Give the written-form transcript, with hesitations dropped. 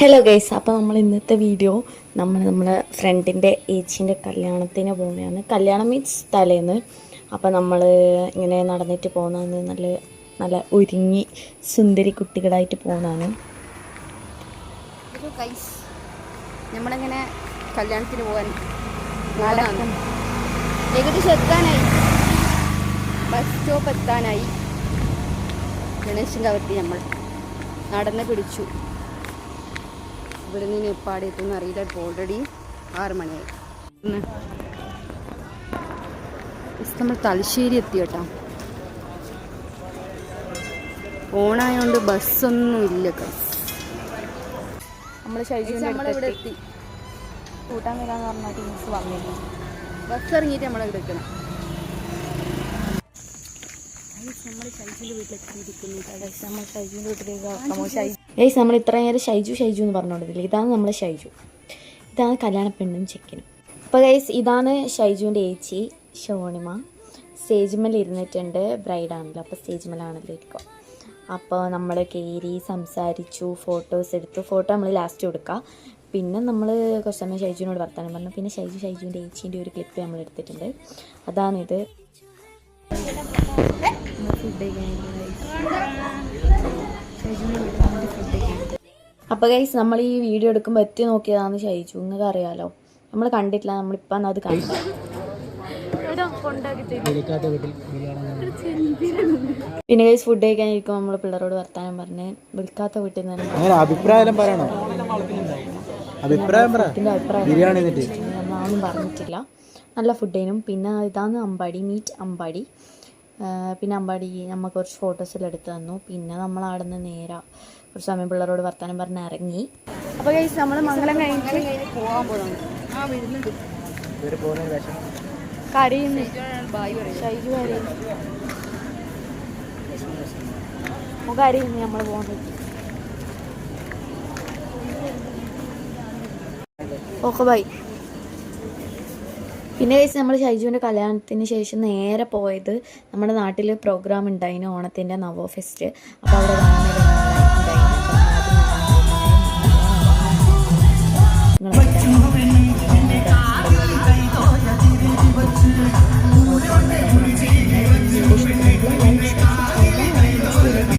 Hello guys, അപ്പോൾ നമ്മൾ ഇന്നത്തെ വീഡിയോ നമ്മളെ ഫ്രണ്ടിൻ്റെ ഏച്ചിൻ്റെ കല്യാണത്തിന് പോകുന്നതാണ്. കല്യാണം മീൻസ് തലേന്ന്. അപ്പോൾ നമ്മൾ ഇങ്ങനെ നടന്നിട്ട് പോകുന്നതാണ്. നല്ല നല്ല ഒരുങ്ങി സുന്ദരി കുട്ടികളായിട്ട് പോകുന്നതാണ്. ഗൈസ്, നമ്മളിങ്ങനെ കല്യാണത്തിന് പോകാൻ ഏകദേശം എത്താനായി, ബസ് സ്റ്റോപ്പ് എത്താനായി. ഗണേശൻ്റെ അവർക്ക് നമ്മൾ നടന്ന് പിടിച്ചു. ഇവിടെ നിന്ന് എപ്പാടെ എത്തുമെന്ന് അറിയില്ല. ഇപ്പോൾ ഓൾറെഡി 6 മണിയായി. നമ്മൾ തലശ്ശേരി എത്തി കേട്ടോ. ഓണായതുകൊണ്ട് ബസ്സൊന്നും ഇല്ല. നമ്മളിവിടെ എത്തി. കൂട്ടാൻ വരാന്ന് പറഞ്ഞാൽ ടീംസ് വന്നില്ല. ബസ് ഇറങ്ങിയിട്ട് നമ്മളിവിടെ എത്തണം. നമ്മൾ ഇത്ര നേരം ഷൈജു എന്ന് പറഞ്ഞോണ്ടില്ല. ഇതാണ് നമ്മളെ ഷൈജു. ഇതാണ് കല്യാണ പെണ്ണും ചെക്കനും. അപ്പോൾ ഗൈസ്, ഇതാണ് ഷൈജുവിൻ്റെ ഏച്ചി ഷോണിമ. സ്റ്റേജിമേൽ ഇരുന്നിട്ടുണ്ട്. ബ്രൈഡാണല്ലോ, അപ്പോൾ സ്റ്റേജിമേലാണല്ലോ ഇരിക്കുക. അപ്പോൾ നമ്മൾ കയറി സംസാരിച്ചു, ഫോട്ടോസ് എടുത്തു. ഫോട്ടോ നമ്മൾ ലാസ്റ്റ് കൊടുക്കുക. പിന്നെ നമ്മൾ കുറച്ച് സമയം ഷൈജുവിനോട് വർത്താനം പറഞ്ഞു. പിന്നെ ഷൈജുവിൻ്റെ ഏച്ചീൻ്റെ ഒരു ക്ലിപ്പ് നമ്മൾ എടുത്തിട്ടുണ്ട്. അതാണിത്. അപ്പോൾ ഗൈസ്, നമ്മൾ ഈ വീഡിയോ എടുക്കുമ്പോൾ എത്തി നോക്കിയതാണ് ഷൈജു. നിങ്ങൾക്ക് അറിയാലോ, നമ്മൾ കണ്ടിട്ടില്ല. നമ്മളിപ്പം അത് കണ്ടു. പിന്നെ ഗൈസ്, ഫുഡ് കഴിക്കാനിരിക്കും. നമ്മൾ പിള്ളേരോട് വർത്താനം പറഞ്ഞ് വിളിക്കാത്ത വീട്ടിൽ നിന്ന് അഭിപ്രായം നമ്മളൊന്നും പറഞ്ഞിട്ടില്ല. നല്ല ഫുഡേനും. പിന്നെ ഇതാണ് അമ്പാടി, മീറ്റ് അമ്പാടി. പിന്നെ അമ്പാടി നമ്മൾ കുറച്ച് ഫോട്ടോസെല്ലാം എടുത്ത് തന്നു. പിന്നെ നമ്മൾ അവിടെ നിന്ന് നേരെ കുറച്ച് സമയം പിള്ളേരോട് വർത്താനം പറഞ്ഞ് ഇറങ്ങി. അപ്പോൾ ഗൈസ്, നമ്മൾ മംഗലം കഴിഞ്ഞ് പോകാൻ പോകുന്നു. കരയുന്നു. ഷൈജു കരയുന്നു. നമ്മൾ പോകുന്നത്. Okay, bye. പിന്നെ കഴിച്ച് നമ്മൾ ഷൈജുവിൻ്റെ കല്യാണത്തിന് ശേഷം നേരെ പോയത് നമ്മുടെ നാട്ടിൽ പ്രോഗ്രാം ഉണ്ടായിരുന്നു, ഓണത്തിൻ്റെ നവോ ഫെസ്റ്റ്. അപ്പോൾ അവിടെ